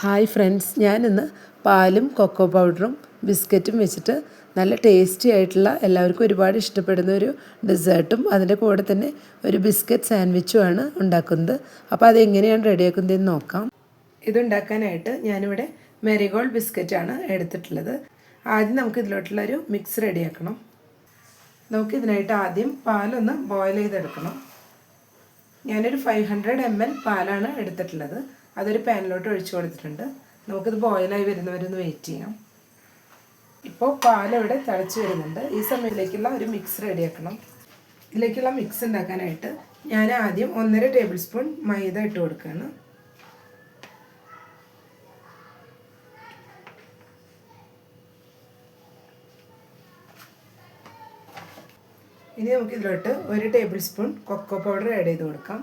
Hi friends, ഞാനിന്ന് പാലും cocoa പൗഡറും ബിസ്ക്കറ്റും വെച്ചിട്ട് നല്ല ടേസ്റ്റി ആയിട്ടുള്ള എല്ലാവർക്കും ഒരുപാട് ഇഷ്ടപ്പെടുന്ന ഒരു ഡെസേർട്ടും അതിൻ്റെ കൂടെ തന്നെ ഒരു ബിസ്ക്കറ്റ് സാൻഡ്വിച്ചുമാണ് ഉണ്ടാക്കുന്നത്. അപ്പോൾ അതെങ്ങനെയാണ് റെഡിയാക്കുന്നതെന്ന് നോക്കാം. ഇതുണ്ടാക്കാനായിട്ട് ഞാനിവിടെ മെറിഗോൾഡ് ബിസ്ക്കറ്റാണ് എടുത്തിട്ടുള്ളത്. ആദ്യം നമുക്ക് ഇതിലോട്ടുള്ളൊരു മിക്സ് റെഡിയാക്കണം. നമുക്കിതിനായിട്ട് ആദ്യം പാലൊന്ന് ബോയിൽ ചെയ്തെടുക്കണം. ഞാനൊരു 500 ml പാലാണ് എടുത്തിട്ടുള്ളത്. അതൊരു പാനിലോട്ട് ഒഴിച്ചു കൊടുത്തിട്ടുണ്ട്. നമുക്കിത് ബോയിലായി വരുന്നവരൊന്ന് വെയിറ്റ് ചെയ്യാം. ഇപ്പോൾ പാലിവിടെ തിളച്ച് വരുന്നുണ്ട്. ഈ സമയത്തിലേക്കുള്ള ഒരു മിക്സ് റെഡിയാക്കണം. ഇതിലേക്കുള്ള മിക്സ് ഉണ്ടാക്കാനായിട്ട് ഞാൻ ആദ്യം 1.5 ടേബിൾ സ്പൂൺ മൈദ ഇട്ട് കൊടുക്കുകയാണ്. ഇനി നമുക്കിതിലോട്ട് 1 table spoon cocoa powder add ചെയ്ത് കൊടുക്കാം.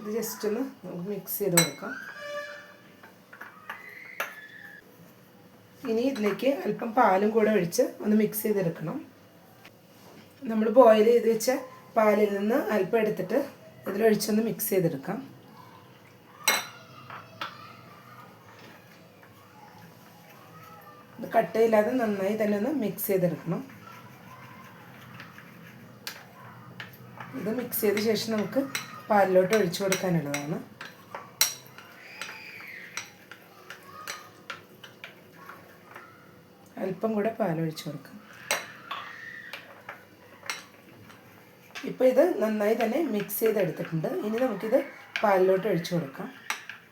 ഇത് ജസ്റ്റ് ഒന്ന് നമുക്ക് മിക്സ് ചെയ്ത് കൊടുക്കാം. ഇനി ഇതിലേക്ക് അല്പം പാലും കൂടെ ഒഴിച്ച് ഒന്ന് മിക്സ് ചെയ്തെടുക്കണം. നമ്മൾ ബോയിൽ ചെയ്ത് വെച്ച പാലിൽ നിന്ന് അല്പം എടുത്തിട്ട് ഇതിലൊഴിച്ചൊന്ന് മിക്സ് ചെയ്തെടുക്കാം. ഇത് കട്ടയില്ലാതെ നന്നായി തന്നെ ഒന്ന് മിക്സ് ചെയ്തെടുക്കണം. ഇത് മിക്സ് ചെയ്ത ശേഷം നമുക്ക് പാലിലോട്ട് ഒഴിച്ചു കൊടുക്കാനുള്ളതാണ്. അല്പം കൂടെ പാലൊഴിച്ചു കൊടുക്കാം. ഇപ്പോൾ ഇത് നന്നായി തന്നെ മിക്സ് ചെയ്തെടുത്തിട്ടുണ്ട്. ഇനി നമുക്കിത് പാലിലോട്ട് ഒഴിച്ചു കൊടുക്കാം.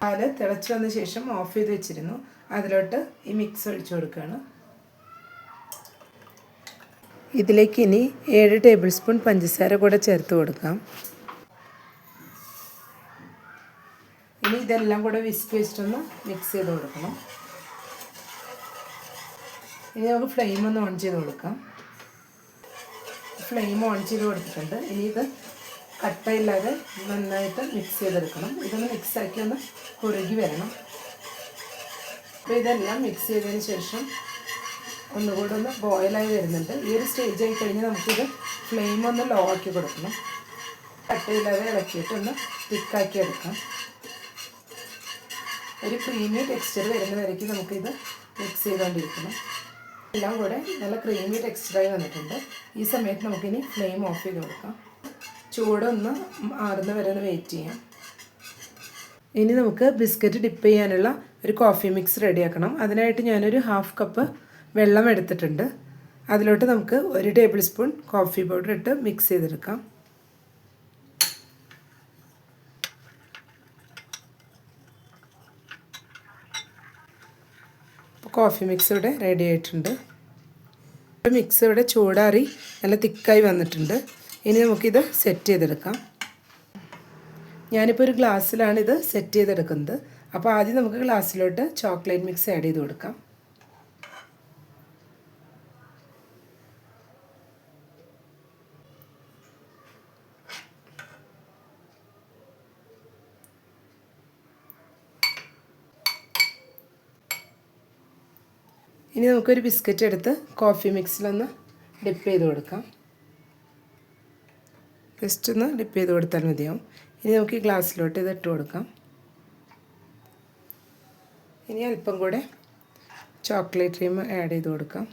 പാല് തിളച്ച് വന്ന ശേഷം ഓഫ് ചെയ്ത് വെച്ചിരുന്നു. അതിലോട്ട് ഈ മിക്സ് ഒഴിച്ചു കൊടുക്കുകയാണ്. ഇതിലേക്ക് ഇനി 7 ടേബിൾ സ്പൂൺ പഞ്ചസാര കൂടെ ചേർത്ത് കൊടുക്കാം. ഇനി ഇതെല്ലാം കൂടെ വിസ്ക് വെച്ചിട്ടൊന്ന് മിക്സ് ചെയ്ത് കൊടുക്കണം. ഇനി നമുക്ക് ഫ്ലെയിം ഒന്ന് ഓൺ ചെയ്ത് കൊടുക്കാം. ഫ്ലെയിം ഓൺ ചെയ്ത് കൊടുത്തിട്ടുണ്ട്. ഇനി ഇത് കട്ടയില്ലാതെ നന്നായിട്ട് മിക്സ് ചെയ്തെടുക്കണം. ഇതൊന്ന് മിക്സാക്കി ഒന്ന് കുറുകി വരണം. അപ്പോൾ ഇതെല്ലാം മിക്സ് ചെയ്തതിന് ശേഷം ഒന്നുകൂടെ ഒന്ന് ബോയിലായി വരുന്നുണ്ട്. ഈ ഒരു സ്റ്റേജ് ആയി കഴിഞ്ഞ് നമുക്കിത് ഫ്ലെയിം ഒന്ന് ലോ ആക്കി കൊടുക്കണം. കട്ടയില്ലാതെ ഇളക്കിയിട്ട് ഒന്ന് തിക്കാക്കി എടുക്കാം. ഒരു ക്രീമി ടെക്സ്ചർ വരുന്ന വരയ്ക്ക് നമുക്കിത് മിക്സ് ചെയ്തുകൊണ്ടിരിക്കണം. എല്ലാം കൂടെ നല്ല ക്രീമി ടെക്സ്ചറായി വന്നിട്ടുണ്ട്. ഈ സമയത്ത് നമുക്കിനി ഫ്ലെയിം ഓഫ് ചെയ്ത് കൊടുക്കാം. ചൂടൊന്ന് ആറുന്ന വരെ ഒന്ന് വെയിറ്റ് ചെയ്യാം. ഇനി നമുക്ക് ബിസ്ക്കറ്റ് ഡിപ്പ് ചെയ്യാനുള്ള ഒരു കോഫി മിക്സ് റെഡിയാക്കണം. അതിനായിട്ട് ഞാനൊരു 1/2 കപ്പ് വെള്ളം എടുത്തിട്ടുണ്ട്. അതിലോട്ട് നമുക്ക് 1 ടേബിൾ സ്പൂൺ കോഫി പൗഡർ ഇട്ട് മിക്സ് ചെയ്തെടുക്കാം. കോഫി മിക്സ് ഇവിടെ റെഡി ആയിട്ടുണ്ട്. മിക്സ് ഇവിടെ ചൂടാറി നല്ല തിക്കായി വന്നിട്ടുണ്ട്. ഇനി നമുക്കിത് സെറ്റ് ചെയ്തെടുക്കാം. ഞാനിപ്പോൾ ഒരു ഗ്ലാസ്സിലാണ് ഇത് സെറ്റ് ചെയ്തെടുക്കുന്നത്. അപ്പോൾ ആദ്യം നമുക്ക് ഗ്ലാസ്സിലോട്ട് ചോക്ലേറ്റ് മിക്സ് ആഡ് ചെയ്ത് കൊടുക്കാം. ഇനി നമുക്കൊരു ബിസ്ക്കറ്റ് എടുത്ത് കോഫി മിക്സിലൊന്ന് ഡിപ്പ് ചെയ്ത് കൊടുക്കാം. ജസ്റ്റ് ഒന്ന് ഡിപ്പ് ചെയ്ത് കൊടുത്താൽ മതിയാവും. ഇനി നമുക്ക് ഈ ഗ്ലാസ്സിലോട്ട് ഇത് ഇട്ട് കൊടുക്കാം. ഇനി അല്പം കൂടെ ചോക്ലേറ്റ് ക്രീം ആഡ് ചെയ്ത് കൊടുക്കാം.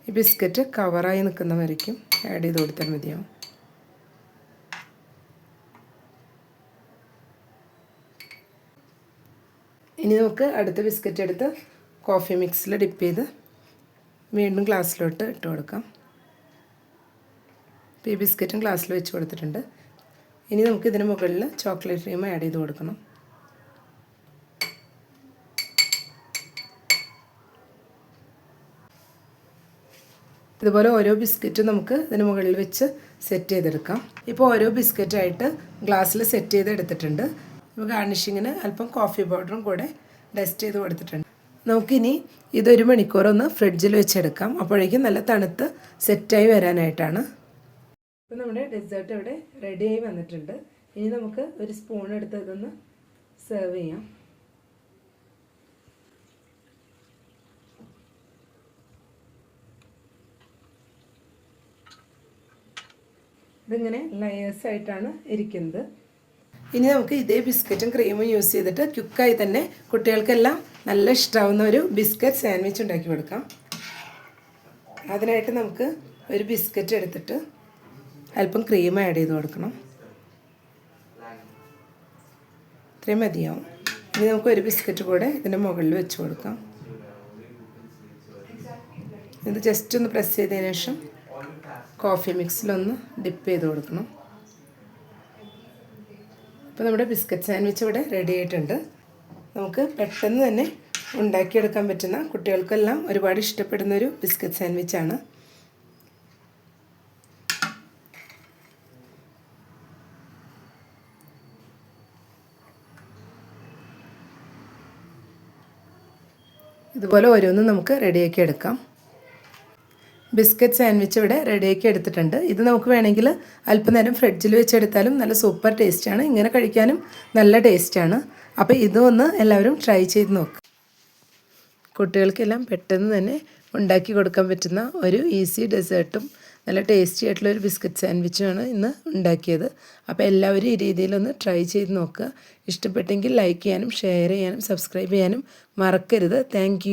ഈ ബിസ്ക്കറ്റ് കവറായി നിൽക്കുന്ന വരയ്ക്കും ആഡ് ചെയ്ത് കൊടുത്താൽ മതിയാവും. ഇനി നമുക്ക് അടുത്ത ബിസ്ക്കറ്റ് എടുത്ത് കോഫി മിക്സിൽ ഡിപ്പ് ചെയ്ത് വീണ്ടും ഗ്ലാസ്സിലോട്ട് ഇട്ട് കൊടുക്കാം. ഇപ്പോൾ ഈ ബിസ്ക്കറ്റും ഗ്ലാസ്സിൽ വെച്ച് കൊടുത്തിട്ടുണ്ട്. ഇനി നമുക്ക് ഇതിന് മുകളിൽ ചോക്ലേറ്റ് ക്രീം ആഡ് ചെയ്ത് കൊടുക്കണം. ഇതുപോലെ ഓരോ ബിസ്ക്കറ്റും നമുക്ക് ഇതിന് മുകളിൽ വെച്ച് സെറ്റ് ചെയ്തെടുക്കാം. ഇപ്പോൾ ഓരോ ബിസ്ക്കറ്റായിട്ട് ഗ്ലാസ്സിൽ സെറ്റ് ചെയ്ത് എടുത്തിട്ടുണ്ട്. ഗാർണിഷിങ്ങിന് അല്പം കോഫി പൗഡറും കൂടെ ഡസ്റ്റ് ചെയ്ത് കൊടുത്തിട്ടുണ്ട്. നമുക്കിനി ഇതൊരു മണിക്കൂറൊന്ന് ഫ്രിഡ്ജിൽ വെച്ചെടുക്കാം. അപ്പോഴേക്കും നല്ല തണുത്ത് സെറ്റായി വരാനായിട്ടാണ്. ഇപ്പോൾ നമ്മുടെ ഡെസേർട്ട് ഇവിടെ റെഡിയായി വന്നിട്ടുണ്ട്. ഇനി നമുക്ക് ഒരു സ്പൂൺ എടുത്ത് ഇതൊന്ന് സെർവ് ചെയ്യാം. ഇതിങ്ങനെ ലെയേഴ്സായിട്ടാണ് ഇരിക്കുന്നത്. ഇനി നമുക്ക് ഇതേ ബിസ്ക്കറ്റും ക്രീമും യൂസ് ചെയ്തിട്ട് ക്വിക്കായി തന്നെ കുട്ടികൾക്കെല്ലാം നല്ല ഇഷ്ടമാവുന്ന ഒരു ബിസ്ക്കറ്റ് സാൻഡ്വിച്ച് ഉണ്ടാക്കി കൊടുക്കാം. അതിനായിട്ട് നമുക്ക് ഒരു ബിസ്ക്കറ്റ് എടുത്തിട്ട് അല്പം ക്രീം ആഡ് ചെയ്ത് കൊടുക്കണം. ഇത്രയും മതിയാവും. ഇനി നമുക്ക് ഒരു ബിസ്ക്കറ്റ് കൂടെ ഇതിൻ്റെ മുകളിൽ വെച്ച് കൊടുക്കാം. ഇത് ജസ്റ്റ് ഒന്ന് പ്രസ് ചെയ്തതിന് ശേഷം കോഫി മിക്സിലൊന്ന് ഡിപ്പ് ചെയ്ത് കൊടുക്കണം. അപ്പോൾ നമ്മുടെ ബിസ്ക്കറ്റ് സാൻഡ്വിച്ച് ഇവിടെ റെഡി ആയിട്ടുണ്ട്. നമുക്ക് പെട്ടെന്ന് തന്നെ ഉണ്ടാക്കിയെടുക്കാൻ പറ്റുന്ന, കുട്ടികൾക്കെല്ലാം ഒരുപാട് ഇഷ്ടപ്പെടുന്ന ഒരു ബിസ്ക്കറ്റ് സാൻഡ്വിച്ചാണ്. ഇതുപോലെ ഓരോന്നും നമുക്ക് റെഡിയാക്കി എടുക്കാം. ബിസ്ക്കറ്റ് സാൻഡ്വിച്ച് ഇവിടെ റെഡിയാക്കി എടുത്തിട്ടുണ്ട്. ഇത് നമുക്ക് വേണമെങ്കിൽ അല്പനേരം ഫ്രിഡ്ജിൽ വെച്ചെടുത്താലും നല്ല സൂപ്പർ ടേസ്റ്റാണ്. ഇങ്ങനെ കഴിക്കാനും നല്ല ടേസ്റ്റാണ്. അപ്പോൾ ഇതൊന്ന് എല്ലാവരും ട്രൈ ചെയ്ത് നോക്കുക. കുട്ടികൾക്കെല്ലാം പെട്ടെന്ന് തന്നെ ഉണ്ടാക്കി കൊടുക്കാൻ പറ്റുന്ന ഒരു ഈസി ഡെസേർട്ടും നല്ല ടേസ്റ്റി ആയിട്ടുള്ള ഒരു ബിസ്ക്കറ്റ് സാൻഡ്വിച്ചുമാണ് ഇന്ന് ഉണ്ടാക്കിയത്. അപ്പോൾ എല്ലാവരും ഈ രീതിയിലൊന്ന് ട്രൈ ചെയ്ത് നോക്കുക. ഇഷ്ടപ്പെട്ടെങ്കിൽ ലൈക്ക് ചെയ്യാനും ഷെയർ ചെയ്യാനും സബ്സ്ക്രൈബ് ചെയ്യാനും മറക്കരുത്. താങ്ക്